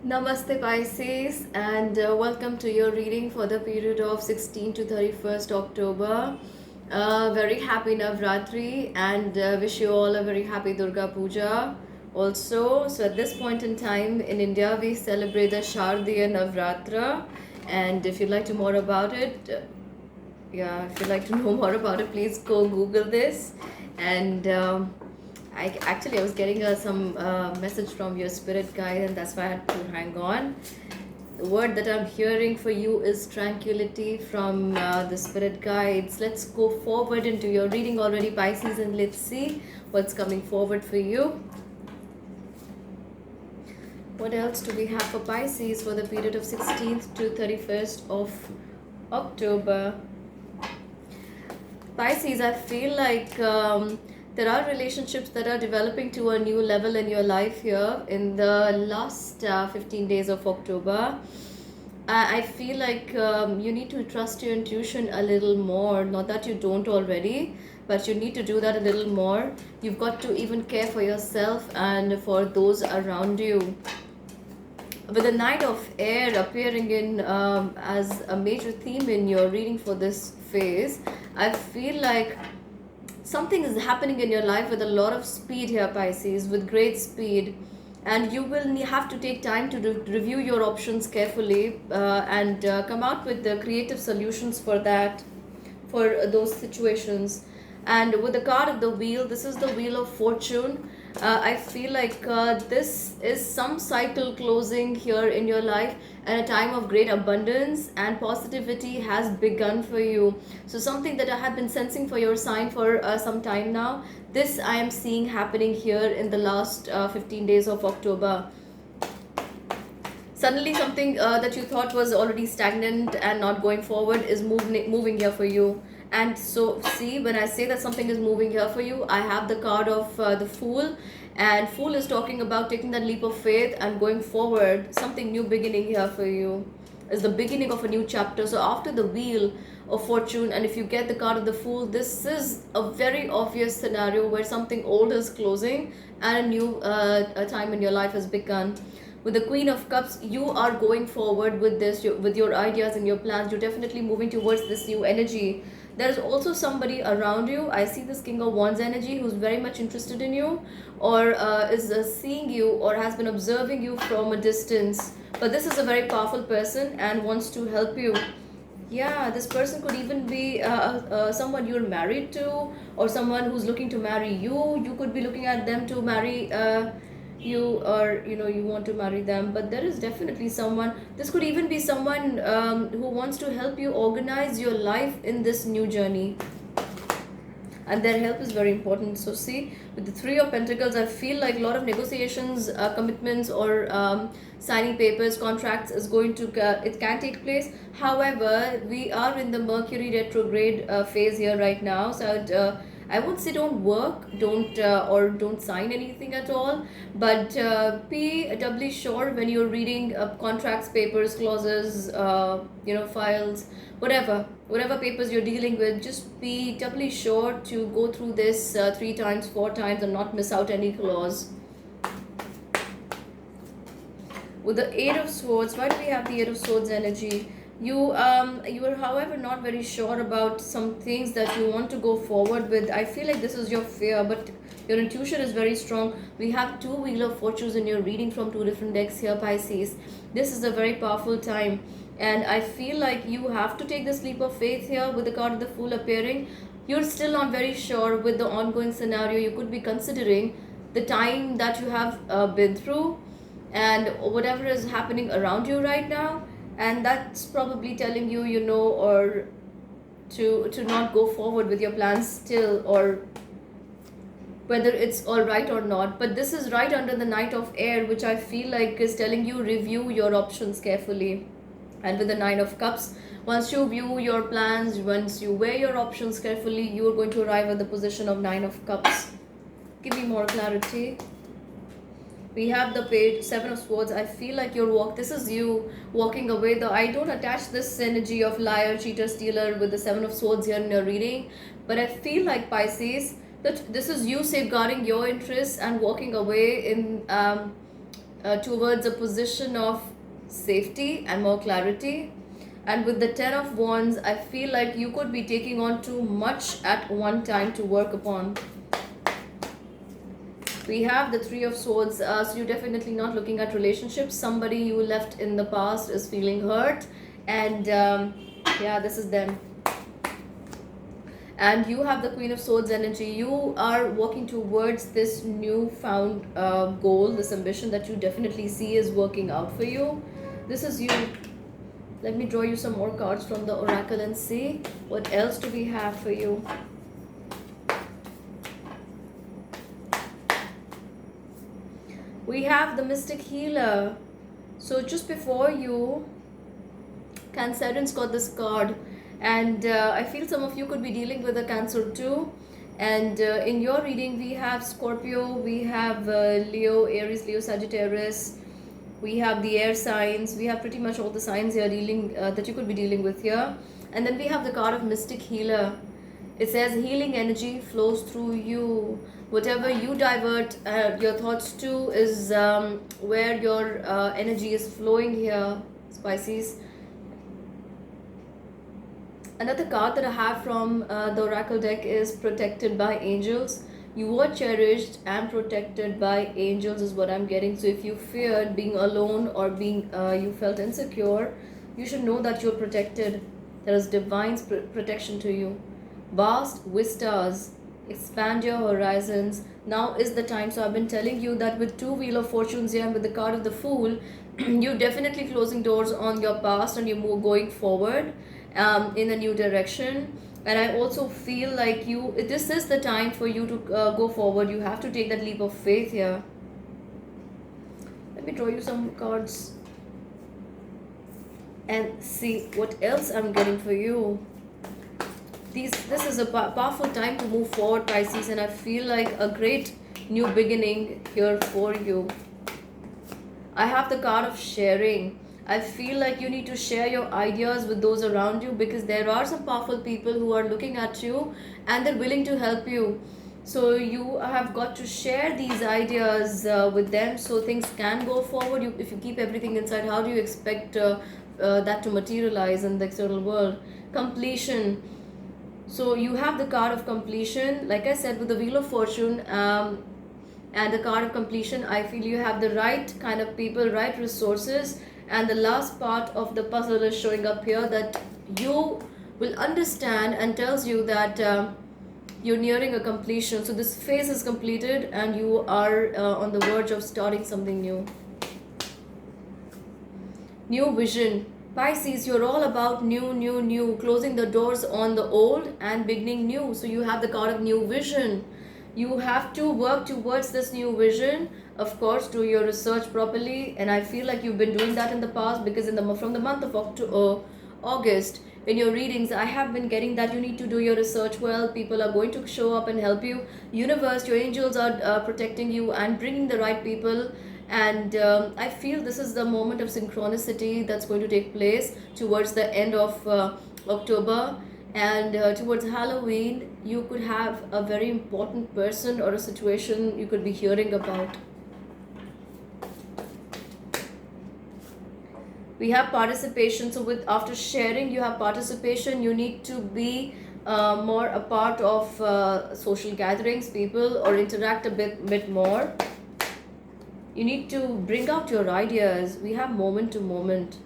Namaste Pisces, and welcome to your reading for the period of 16 to 31st October. Very happy Navratri, and wish you all a very happy Durga Puja. Also, so at this point in time in India, we celebrate the Shardiya Navratra, and if you'd like to more about it, if you'd like to know more about it, please go Google this. And I was getting some message from your spirit guide, and that's why I had to hang on. The word that I'm hearing for you is tranquility from the spirit guides. Let's go forward into your reading already, Pisces, and let's see what's coming forward for you. What else do we have for Pisces for the period of 16th to 31st of October? Pisces, I feel like there are relationships that are developing to a new level in your life here in the last 15 days of October. I feel like you need to trust your intuition a little more. Not that you don't already, but you need to do that a little more. You've got to even care for yourself and for those around you. With the Knight of Air appearing in as a major theme in your reading for this phase, I feel like something is happening in your life with a lot of speed here, Pisces, with great speed. And you will have to take time to review your options carefully and come out with the creative solutions for that, for those situations. And with the card of the wheel, this is the Wheel of Fortune. I feel like this is some cycle closing here in your life, and a time of great abundance and positivity has begun for you. So, something that I have been sensing for your sign for some time now, this I am seeing happening here in the last 15 days of October. Suddenly, something that you thought was already stagnant and not going forward is moving here for you. And so, see, when I say that something is moving here for you, I have the card of the Fool, and Fool is talking about taking that leap of faith and going forward. Something new beginning here for you is the beginning of a new chapter. So after the Wheel of Fortune, and if you get the card of the Fool, this is a very obvious scenario where something old is closing and a new a time in your life has begun. With the Queen of Cups, you are going forward with this, with your ideas and your plans. You're definitely moving towards this new energy. There's also somebody around you. I see this King of Wands energy who's very much interested in you, or is seeing you, or has been observing you from a distance. But this is a very powerful person and wants to help you. Yeah, this person could even be someone you're married to, or someone who's looking to marry you. You could be looking at them to marry you, or you want to marry them. But there is definitely someone. This could even be someone who wants to help you organize your life in this new journey, and their help is very important. So see, with the Three of Pentacles, I feel like a lot of negotiations, commitments, or signing papers, contracts is going to it can take place. However, we are in the Mercury retrograde phase here right now, so I would say don't work, don't sign anything at all, but be doubly sure when you're reading contracts, papers, clauses, files, whatever papers you're dealing with. Just be doubly sure to go through this 3 times, 4 times, and not miss out any clause. With the Eight of Swords, why do we have the Eight of Swords energy? You are, however, not very sure about some things that you want to go forward with. I feel like this is your fear, but your intuition is very strong. We have two Wheel of Fortunes in your reading from two different decks here, Pisces. This is a very powerful time, and I feel like you have to take this leap of faith here with the card of the Fool appearing. You're still not very sure with the ongoing scenario. You could be considering the time that you have been through and whatever is happening around you right now, and that's probably telling you, or to not go forward with your plans still, or whether it's all right or not. But this is right under the Knight of Air, which I feel like is telling you review your options carefully. And with the Nine of Cups, once you view your plans, once you weigh your options carefully, you are going to arrive at the position of Nine of Cups. Give me more clarity. We have the page Seven of Swords. I feel like this is you walking away. Though I don't attach this energy of liar, cheater, stealer with the Seven of Swords here in your reading, but I feel like, Pisces, that this is you safeguarding your interests and walking away in towards a position of safety and more clarity. And with the Ten of Wands, I feel like you could be taking on too much at one time to work upon. We have the Three of Swords, so you're definitely not looking at relationships. Somebody you left in the past is feeling hurt, and yeah, this is them. And you have the Queen of Swords energy. You are working towards this newfound goal, this ambition that you definitely see is working out for you. This is you. Let me draw you some more cards from the oracle and see what else do we have for you. We have the Mystic Healer. So just before you, Cancerians got this card, and I feel some of you could be dealing with a Cancer too. And in your reading, we have Scorpio, we have Leo, Aries, Leo, Sagittarius. We have the air signs. We have pretty much all the signs here dealing that you could be dealing with here. And then we have the card of Mystic Healer. It says healing energy flows through you. Whatever you divert your thoughts to is where your energy is flowing here, Pisces. Another card that I have from the oracle deck is protected by angels. You were cherished and protected by angels is what I'm getting. So if you feared being alone or being you felt insecure, you should know that you're protected. There is divine protection to you. Vast vistas, expand your horizons. Now is the time. So I've been telling you that with two Wheel of Fortunes here and with the card of the Fool, you're definitely closing doors on your past and you're going forward in a new direction. And I also feel like this is the time for you to go forward. You have to take that leap of faith here. Let me draw you some cards and see what else I'm getting for you. This is a powerful time to move forward, Pisces, and I feel like a great new beginning here for you. I have the card of sharing. I feel like you need to share your ideas with those around you, because there are some powerful people who are looking at you and they're willing to help you. So you have got to share these ideas with them so things can go forward. If you keep everything inside, how do you expect that to materialize in the external world? Completion. So you have the card of completion. Like I said, with the Wheel of Fortune and the card of completion, I feel you have the right kind of people, right resources. And the last part of the puzzle is showing up here, that you will understand and tells you that you're nearing a completion. So this phase is completed and you are on the verge of starting something new. New vision. Pisces, you're all about new, closing the doors on the old and beginning new. So you have the card of new vision. You have to work towards this new vision. Of course, do your research properly, and I feel like you've been doing that in the past, because from the month of August, in your readings, I have been getting that you need to do your research well. People are going to show up and help you. Universe, your angels are protecting you and bringing the right people. And I feel this is the moment of synchronicity that's going to take place towards the end of October. And towards Halloween, you could have a very important person or a situation you could be hearing about. We have participation. So after sharing, you have participation. You need to be more a part of social gatherings, people, or interact a bit more. You need to bring out your ideas. We have moment to moment.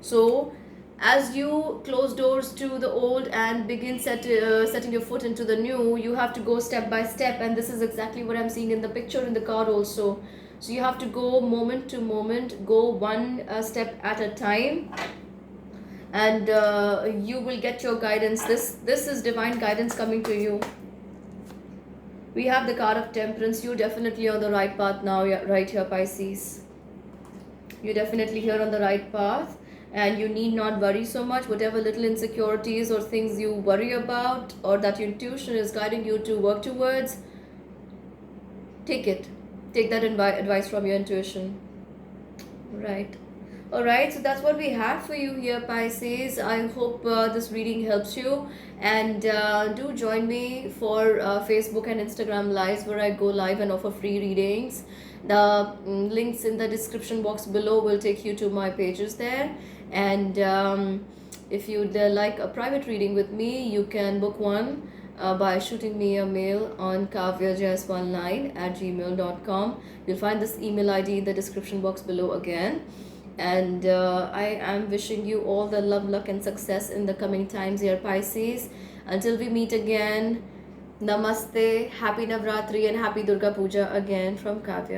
So as you close doors to the old and begin setting your foot into the new, you have to go step by step. And this is exactly what I'm seeing in the picture, in the card also. So you have to go moment to moment, go one step at a time, and you will get your guidance. This is divine guidance coming to you. We have the card of Temperance. You're definitely on the right path now, right here, Pisces. You're definitely here on the right path, and you need not worry so much. Whatever little insecurities or things you worry about, or that your intuition is guiding you to work towards, take it. Take that advice from your intuition. Right. Alright, so that's what we have for you here, Pisces. I hope this reading helps you. And do join me for Facebook and Instagram lives, where I go live and offer free readings. The links in the description box below will take you to my pages there. And if you'd like a private reading with me, you can book one by shooting me a mail on kavyajs19@gmail.com. You'll find this email ID in the description box below again. And I am wishing you all the love, luck, and success in the coming times here, Pisces. Until we meet again, namaste, happy Navratri, and happy Durga Puja again from Kavya.